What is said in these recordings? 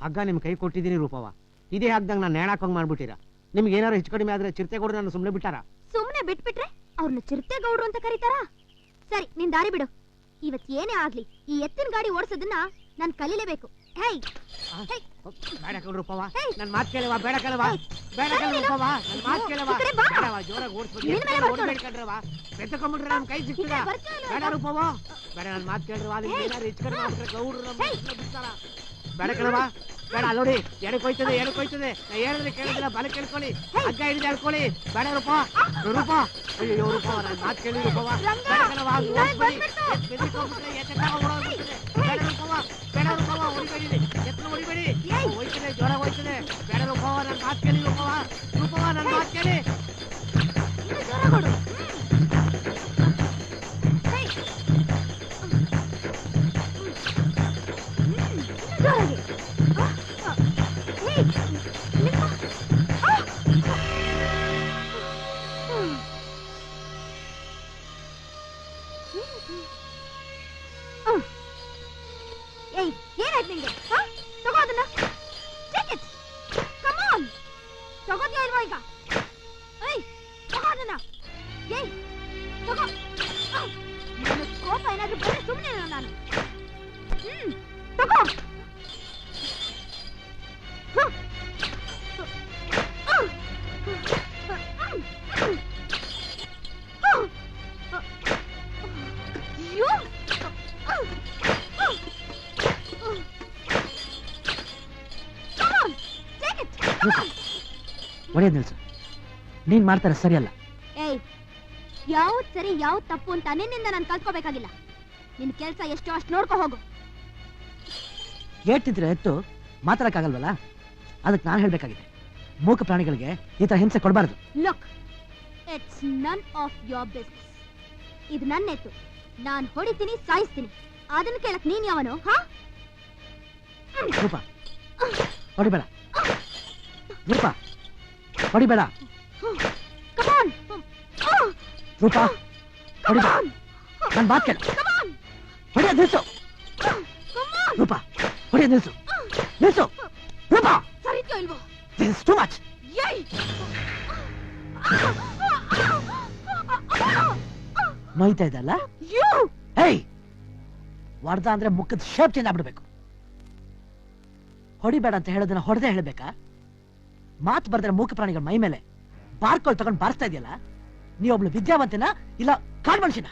ಹಗ್ಗ ನಿಮ್ ಕೈ ಕೊಟ್ಟಿದ್ದೀನಿ ರೂಪವ. ಇದೇ ಹಗ್ಗದಂಗ್ ನಾನು ನೇಣಾಕೊಂಗ್ ಮಾಡ್ಬಿಟ್ಟಿರ. ನಿಮ್ಗೆ ಏನಾರು ಹೆಚ್ಚು ಕಡಿಮೆ ಆದ್ರೆ ಚಿರತೆಗೌಡ್ರು ನಾನು ಸುಮ್ಮನೆ ಬಿಟ್ಟಾರ? ಸುಮ್ಮನೆ ಬಿಟ್ಬಿಟ್ರೆ ಅವ್ರನ್ನ ಚಿರತೆಗೌಡ್ರು ಅಂತ ಕರೀತಾರಾ? ಸರಿ, ನಿನ್ ದಾರಿ ಬಿಡು. ಇವತ್ ಏನೇ ಆಗ್ಲಿ ಈ ಎತ್ತಿನ ಗಾಡಿ ಓಡಿಸೋದನ್ನ ನಾನ್ ಕಲೀಲೇಬೇಕು. ಬೇಡ ರೂಪವ, ನನ್ ಮಾತ್ ಕೇಳವಾ? ಬೇಡ ಕೇಳವಾ? ಬೇಡ ರೂಪವ, ನನ್ ಮಾತ್ ಕೇಳವಾ? ಬೇಡವಾ? ಜೋರಾಗಿ ಓಡಿಸ್ಬಿಡ್ರವ, ಬೆತ್ತಕೊಂಡ್ಬಿಟ್ರೆ ನಮ್ ಕೈ ಸಿಕ್ತದ. ಬೇಡ ರೂಪವ, ಬೇಡ, ನನ್ ಮಾತ್ ಕೇಳ್ರವ. ಏನಾರು ಹೆಚ್ಚು ಕಡಿಮೆ ಆಗ್ಬಿಟ್ರೆ ಗೌಡ್ರು ಬಿಡ್ತಾರ. ಬೇಡ ಕೇಳವಾ? ಬೇಡ, ನೋಡಿ ಎಡಕ್ ಹೋಯ್ತದೆ, ಎಡಕ್ ಹೋಯ್ತದೆ. ನಾ ಹೇಳಿದ್ರೆ ಕೇಳಿದಿಲ್ಲ, ಬಲ ಕೇಳ್ಕೊಳ್ಳಿ, ಹಗ್ಗ ಹಿಡಿದು ಹೇಳ್ಕೊಳ್ಳಿ. ಬೇಡ ರೂಪ, ರೂಪ, ಅಯ್ಯೋ ರೂಪವ, ನನ್ ಮಾತ್ ಕೇಳಿ ರೂಪವ. ಬೇಡ ಕೇಳವಾ? ಬೇಡ ರೂಪವ, ಬೇಡ ರೂಪವ, ಹೊಡಿಬೇಡಿ, ಎತ್ತನ ಹೊಡಿಬೇಡಿ, ಹೋಯ್ತದೆ, ಜ್ವರ ಹೋಯ್ತದೆ. ಬೇಡ ರೂಪವ, ನನ್ ಮಾತ್ ಕೇಳಿ ರೂಪವ. ರೂಪವ, ನನ್ ಮಾತ್ ಕೇಳಿ. ಏನಾಯ್ತು ನಿಂಗೆ? ತಗೋ ಅದನ್ನ, ತಗೋದ್ಯಾ ಇಲ್ವಾ ಈಗ? ತಗೋ ಅದನ್ನ, ತಗೋ. ನನ್ನ ಕೋಪ ಏನಾದ್ರೂ ಬಂದ್ರೆ ಸುಮ್ಮನೆ ನಾನು. ತಗೋ. ಒಳ್ಳೆಯ ನಿಲ್ಸು, ನೀನ್ ಮಾಡ್ತಾರೆ ಸರಿಯಲ್ಲ. ಯಾವ್ದು ಸರಿ ಯಾವ್ದು ತಪ್ಪು ಅಂತ ನಿನ್ನಿಂದ ನಾನು ಕಲ್ತ್ಕೋಬೇಕಾಗಿಲ್ಲ. ನಿನ್ ಕೆಲ್ಸ ಎಷ್ಟೋ ಅಷ್ಟು ನೋಡ್ಕೊ ಹೋಗು. ಹೇಳ್ತಿದ್ರೆ ಎತ್ತು ಮಾತಾಡಕ್ಕಾಗಲ್ವಲ್ಲ, ಅದಕ್ಕೆ ನಾನು ಹೇಳ್ಬೇಕಾಗಿದೆ. ಮೂಕ ಪ್ರಾಣಿಗಳಿಗೆ ಈ ತರ ಹಿಂಸೆ ಕೊಡಬಾರ್ದು. Look, it's none of your business. ಇದು ನನ್ನ ಎತ್ತು, ನಾನ್ ಹೊಡಿತೀನಿ, ಸಾಯಿಸ್ತೀನಿ. ಅದನ್ನ ಕೇಳಕ್ ನೀನ್ ಯಾವನು? ರೂಪ, ಹೊಡಿಬೇಡ ರೂಪ, ಹೊಡಿಬೇಡ ರೂಪ, ಹೊಡಿಬೇಡ. ನನ್ ಮಾತ್ ಕೇಳ, ಹೊಡಿಯ ನಿಲ್ಸು ರೂಪ, ಹೊಡಿಯ ನಿಲ್ಸು, ನಿಲ್ಸು ರೂಪ. ಸರಿದ್ಯೋ ಇಲ್ವೋ? This is too much. ನೋಯ್ತಾ ಇದಲ್ಲ? ಹೇಯ್, ಹೊಡೆದ ಅಂದ್ರೆ ಮುಖದ ಶೇಪ್ ಚೇಂಜ್ ಆಗ್ಬಿಡ್ಬೇಕು. ಹೊಡಿಬೇಡ ಅಂತ ಹೇಳೋದನ್ನ ಹೊಡೆದೇ ಹೇಳ್ಬೇಕಾ? ಮಾತು ಬರ್ದ್ರೆ ಮೂಕ ಪ್ರಾಣಿಗಳ ಮೈ ಮೇಲೆ ಬಾರ್ಕೋಲ್ ತಗೊಂಡು ಬಾರಿಸ್ತಾ ಇದೆಯಲ್ಲ, ನೀವೊಬ್ಳು ವಿದ್ಯಾವಂತನ ಇಲ್ಲ ಕಾಡ್ ಮನುಷ್ಯನ?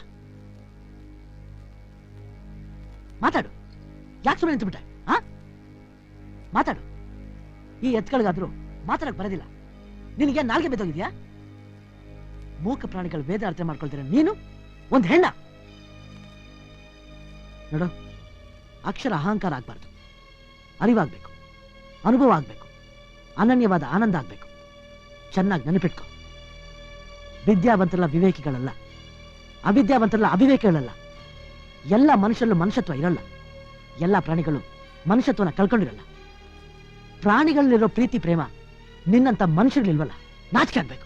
ಮಾತಾಡು, ಯಾಕೆ ಸುಮ್ಮನೆ ನಿಂತುಬಿಟ್ಟೆ? ಮಾತಾಡು. ಈ ಎತ್ಗಳಿಗಾದ್ರೂ ಮಾತಾಡಕ್ ಬರೋದಿಲ್ಲ. ನಿನಗೆ ನಾಲ್ಗೆ ಬೆದೋಗಿದ್ಯಾ? ಮೂಕ ಪ್ರಾಣಿಗಳು ವೇದ ಅರ್ಥ ಮಾಡ್ಕೊಳ್ತೀರ, ನೀನು ಒಂದ್ ಹೆಣ್ಣ. ನೋಡು, ಅಕ್ಷರ ಅಹಂಕಾರ ಆಗ್ಬಾರ್ದು, ಅರಿವಾಗ್ಬೇಕು, ಅನುಭವ ಆಗ್ಬೇಕು, ಅನನ್ಯವಾದ ಆನಂದ ಆಗ್ಬೇಕು. ಚೆನ್ನಾಗಿ ನೆನಪಿಟ್ಕೊ, ವಿದ್ಯಾವಂತರಲ್ಲ ವಿವೇಕಿಗಳಲ್ಲ, ಅವಿದ್ಯಾವಂತರಲ್ಲ ಅವಿವೇಕಿಗಳಲ್ಲ. ಎಲ್ಲ ಮನುಷ್ಯರಲ್ಲೂ ಮನುಷ್ಯತ್ವ ಇರಲ್ಲ. ಎಲ್ಲ ಪ್ರಾಣಿಗಳು ಮನುಷ್ಯತ್ವನ ಕಳ್ಕೊಂಡಿರಲ್ಲ. ಪ್ರಾಣಿಗಳಲ್ಲಿರೋ ಪ್ರೀತಿ ಪ್ರೇಮ ನಿನ್ನಂತ ಮನುಷ್ಯರ್ಲಿಲ್ವಲ್ಲ, ನಾಚಿಕೆ ಆಗ್ಬೇಕು.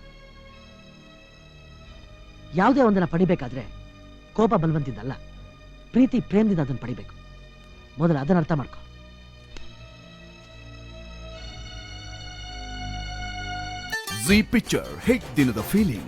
ಯಾವುದೇ ಒಂದನ್ನ ಪಡಿಬೇಕಾದ್ರೆ ಕೋಪ ಬಲವಂತಿದ್ದಲ್ಲ, ಪ್ರೀತಿ ಪ್ರೇಮದಿಂದ ಅದನ್ನು ಪಡಿಬೇಕು. ಮೊದಲು ಅದನ್ನ ಅರ್ಥ ಮಾಡ್ಕೊ. Zee Picture, hit ದಿನದ ಫೀಲಿಂಗ್.